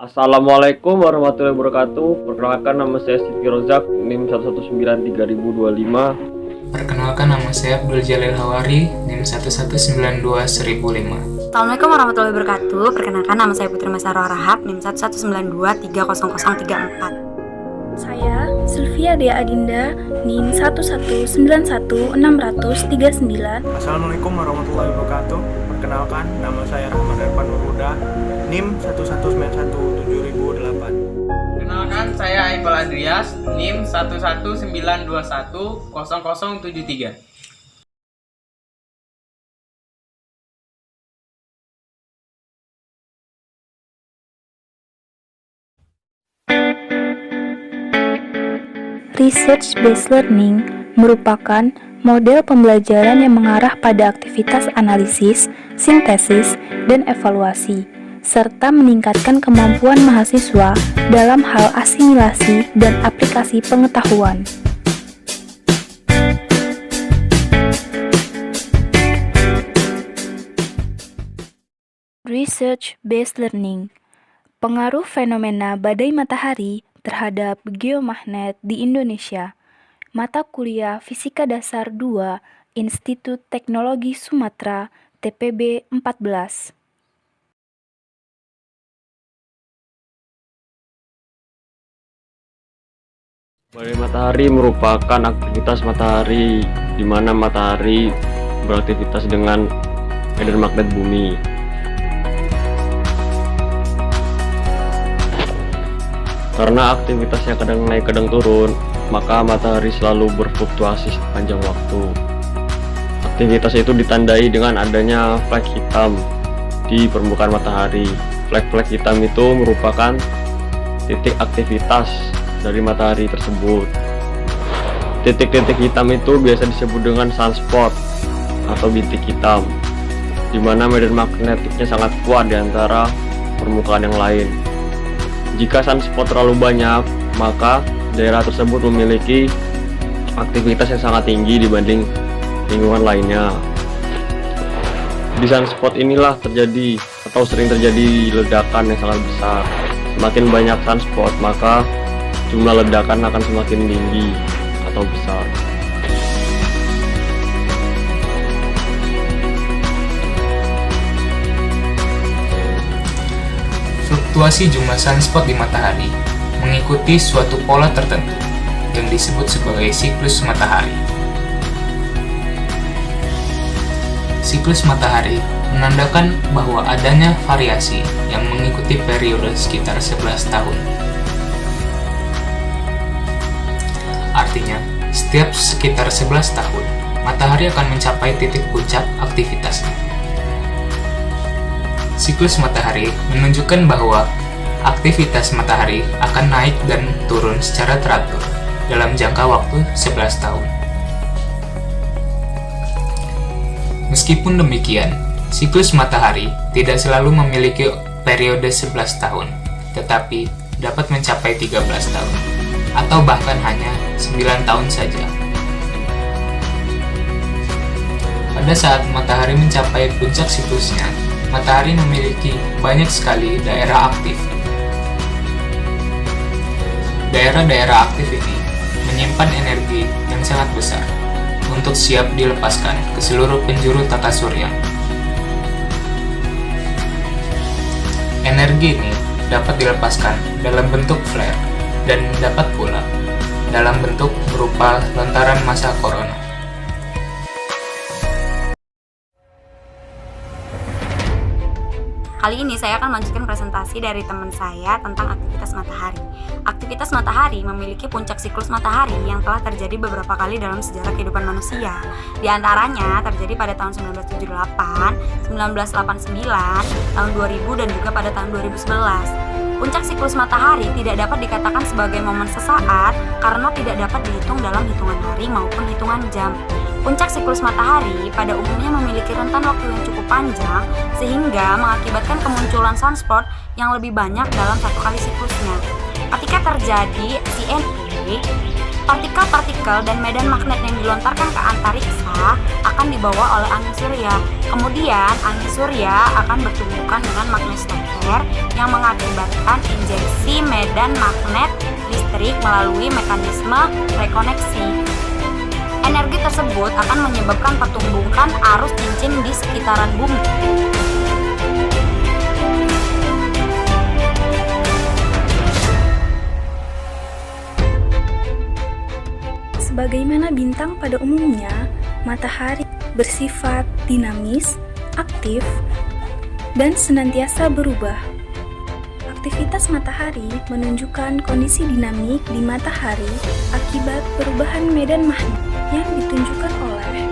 Assalamualaikum warahmatullahi wabarakatuh. Perkenalkan nama saya Siti Rozak, NIM 1193025. Perkenalkan nama saya Abdul Jalil Hawari, NIM 1192005. Assalamualaikum warahmatullahi wabarakatuh. Perkenalkan nama saya Putri Masaro Rahab, NIM 119230034. Saya Sylvia Dea Adinda, NIM 1191639. Assalamualaikum warahmatullahi wabarakatuh. Perkenalkan, nama saya Rahman Erpan Nurhuda, NIM 1197008. Perkenalkan, saya Iqbal Andrias, NIM 119210073. Research-based learning merupakan model pembelajaran yang mengarah pada aktivitas analisis, sintesis, dan evaluasi, serta meningkatkan kemampuan mahasiswa dalam hal asimilasi dan aplikasi pengetahuan. Research-based learning. Pengaruh fenomena badai matahari terhadap geomagnet di Indonesia. Mata kuliah Fisika Dasar 2, Institut Teknologi Sumatera, TPB 14. Badai matahari merupakan aktivitas matahari di mana matahari beraktivitas dengan medan magnet bumi. Karena aktivitasnya kadang naik kadang turun, maka matahari selalu berfluktuasi sepanjang waktu. Aktivitas itu ditandai dengan adanya flek hitam di permukaan matahari. Flek-flek hitam itu merupakan titik aktivitas dari matahari tersebut. Titik-titik hitam itu biasa disebut dengan sunspot atau bintik hitam, di mana medan magnetiknya sangat kuat di antara permukaan yang lain. Jika sunspot terlalu banyak, maka daerah tersebut memiliki aktivitas yang sangat tinggi dibanding lingkungan lainnya. Di sunspot inilah terjadi atau sering terjadi ledakan yang sangat besar. Semakin banyak sunspot, maka jumlah ledakan akan semakin tinggi atau besar. Fluktuasi jumlah sunspot di matahari mengikuti suatu pola tertentu yang disebut sebagai siklus matahari. Siklus matahari menandakan bahwa adanya variasi yang mengikuti periode sekitar 11 tahun. Artinya, setiap sekitar 11 tahun, matahari akan mencapai titik puncak aktivitasnya. Siklus matahari menunjukkan bahwa aktivitas matahari akan naik dan turun secara teratur dalam jangka waktu 11 tahun. Meskipun demikian, siklus matahari tidak selalu memiliki periode 11 tahun, tetapi dapat mencapai 13 tahun, atau bahkan hanya 9 tahun saja. Pada saat matahari mencapai puncak siklusnya, matahari memiliki banyak sekali daerah aktif. Daerah-daerah aktif ini menyimpan energi yang sangat besar untuk siap dilepaskan ke seluruh penjuru tata surya. Energi ini dapat dilepaskan dalam bentuk flare dan dapat pula dalam bentuk berupa lontaran massa korona. Kali ini saya akan melanjutkan presentasi dari teman saya tentang aktivitas matahari. Aktivitas matahari memiliki puncak siklus matahari yang telah terjadi beberapa kali dalam sejarah kehidupan manusia. Di antaranya terjadi pada tahun 1978, 1989, tahun 2000, dan juga pada tahun 2011. Puncak siklus matahari tidak dapat dikatakan sebagai momen sesaat karena tidak dapat dihitung dalam hitungan hari maupun hitungan jam. Puncak siklus matahari pada umumnya memiliki rentan waktu yang cukup panjang sehingga mengakibatkan kemunculan sunspot yang lebih banyak dalam satu kali siklusnya. Ketika terjadi CNE, Partikel-partikel dan medan magnet yang dilontarkan ke antariksa akan dibawa oleh angin surya. Kemudian, angin surya akan bertumbukan dengan magnetosfer yang mengakibatkan injeksi medan magnet listrik melalui mekanisme rekoneksi. Energi tersebut akan menyebabkan pertumbukan arus cincin di sekitaran bumi. Sebagaimana bintang pada umumnya, matahari bersifat dinamis, aktif, dan senantiasa berubah. Aktivitas matahari menunjukkan kondisi dinamik di matahari akibat perubahan medan magnet yang ditunjukkan oleh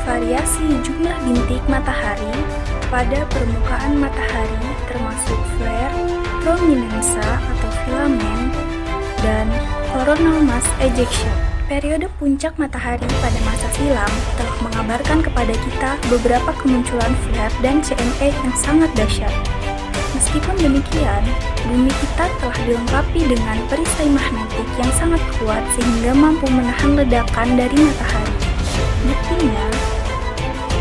variasi jumlah bintik matahari pada permukaan matahari termasuk flare, prominensa atau filamen, dan coronal mass ejection. Periode puncak matahari pada masa silam telah mengabarkan kepada kita beberapa kemunculan flare dan CME yang sangat dahsyat. Meskipun demikian, bumi kita telah dilengkapi dengan perisai magnetik yang sangat kuat sehingga mampu menahan ledakan dari matahari. Buktinya,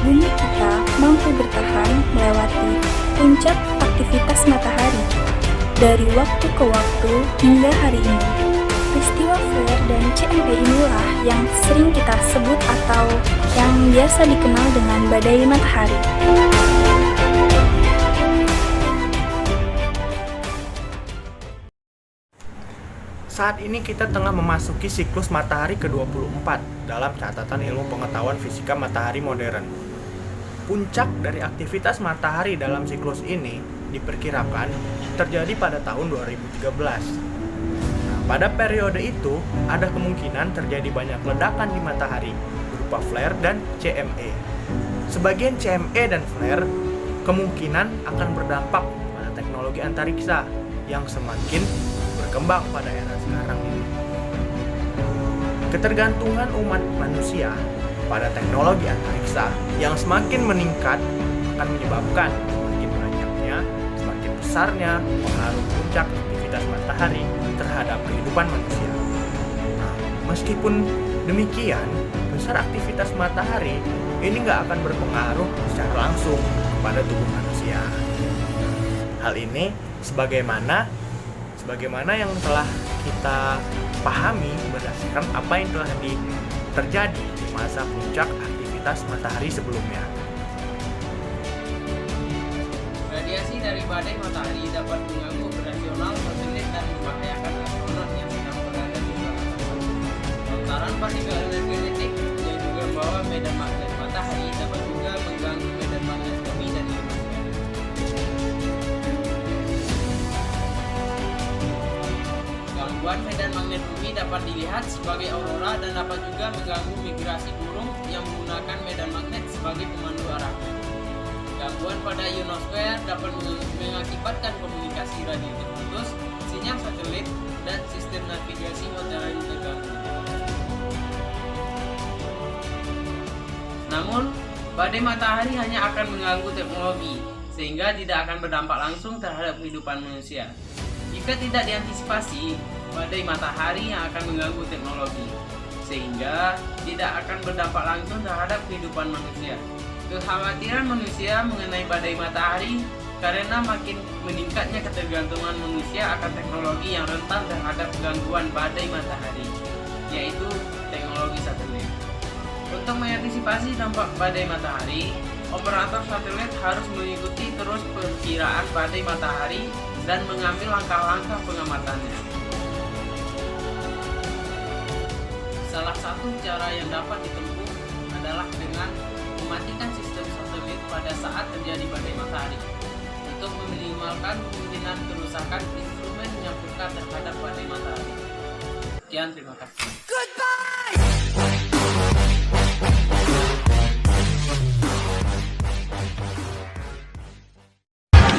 bumi kita mampu bertahan melewati puncak aktivitas matahari dari waktu ke waktu hingga hari ini. Peristiwa flare dan CME inilah yang sering kita sebut atau yang biasa dikenal dengan badai matahari. Saat ini kita tengah memasuki siklus matahari ke-24 dalam catatan ilmu pengetahuan fisika matahari modern. Puncak dari aktivitas matahari dalam siklus ini diperkirakan terjadi pada tahun 2013. Pada periode itu, ada kemungkinan terjadi banyak ledakan di matahari berupa flare dan CME. Sebagian CME dan flare kemungkinan akan berdampak pada teknologi antariksa yang semakin berkembang pada era sekarang ini. Ketergantungan umat manusia pada teknologi antariksa yang semakin meningkat akan menyebabkan semakin banyaknya, semakin besarnya pengaruh puncak aktivitas matahari terhadap kehidupan manusia. Nah, meskipun demikian, besar aktivitas matahari ini nggak akan berpengaruh secara langsung kepada tubuh manusia. Hal ini sebagaimana yang telah kita pahami berdasarkan apa yang telah terjadi di masa puncak aktivitas matahari sebelumnya. Radiasi dari badai matahari dapat mengganggu operasional satelit dan membahayakan astronot yang sedang berada di luar angkasa. Lontaran partikel energetik yang juga membawa medan magnet matahari dapat juga mengganggu medan magnet bumi dan ionosfer. Gangguan medan magnet bumi dapat dilihat sebagai aurora dan dapat juga mengganggu migrasi burung yang menggunakan medan magnet sebagai pemandu arah. Gangguan pada ionosfer dapat mengakibatkan komunikasi radio terputus, sinyal satelit, dan sistem navigasi hotel yang terganggu. Namun, badai matahari hanya akan mengganggu teknologi, sehingga tidak akan berdampak langsung terhadap kehidupan manusia. Jika tidak diantisipasi, badai matahari yang akan mengganggu teknologi, sehingga tidak akan berdampak langsung terhadap kehidupan manusia. Kekhawatiran manusia mengenai badai matahari karena makin meningkatnya ketergantungan manusia akan teknologi yang rentan terhadap gangguan badai matahari, yaitu teknologi satelit. Untuk mengantisipasi dampak badai matahari, operator satelit harus mengikuti terus perkiraan badai matahari dan mengambil langkah-langkah pengamatannya. Salah satu cara yang dapat ditempuh adalah dengan mematikan sistem satelit pada saat terjadi badai matahari untuk meminimalkan kemungkinan kerusakan instrumen yang peka terhadap badai matahari. Sekian, terima kasih.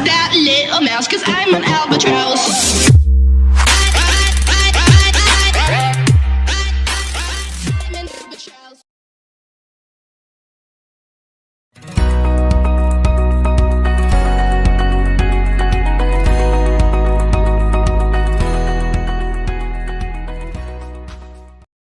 That little mouse, 'cause I'm an albatross.